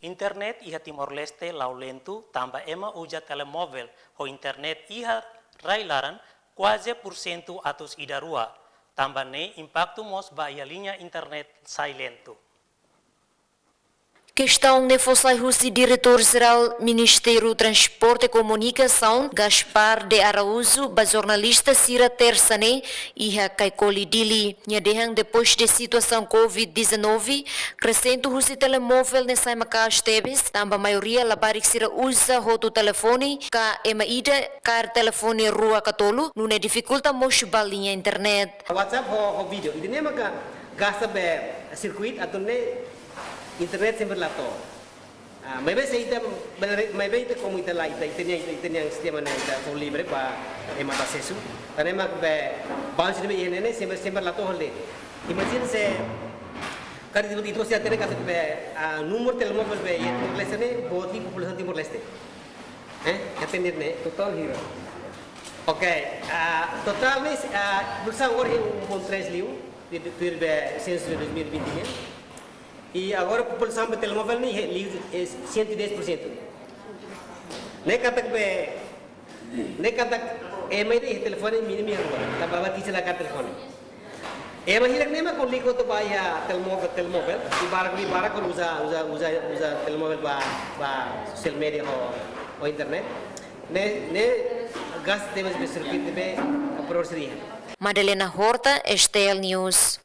Internet iha Timor-Leste lau lento tambah ema uja telemóvel ho internet iha railaran quase por cento atos idarua. Tambah ne impacto mos ba ia linha internet sai lento. Questão ne fossai Russi, diretor-geral Ministério Transporte e Comunicação, Gaspar de Araújo, ba jornalista Sira Tersane, iha Kaikoli Dili. Nhadehang depois de situação Covid-19, crescendo Russi telemóvel ne sai makas tebes, tamba maioria labarik Sira usa roto telefone, ka emaida kar telefone rua katolu, nune dificulta mos balinha internet. WhatsApp ho video, ini maka gasta be circuit atau ne internet sempre lato. Mai bem ita mai bem ita como ita lá ita tem sistema na ita for livre para emata acesso. Tane mak be bounce de ene sempre lato holde. Imagine se kari itu se atene ka be número telemóvel be Timor Leste ne boti população Timor Leste. Atender ne total hero. Okay, total ne bursa orang yang 3 liu di censo de 2020. E agora a população do telemóvel é 110%. Nem kata mais de telefone mínimo agora. Tá para bater na telefone. Mais hilang nem mais com ligo to bahia telemóvel. Di bara kalau usa telemóvel ba social media ou internet. Ne gas temas de circuit be approach dia. Madalena Horta, Estel News.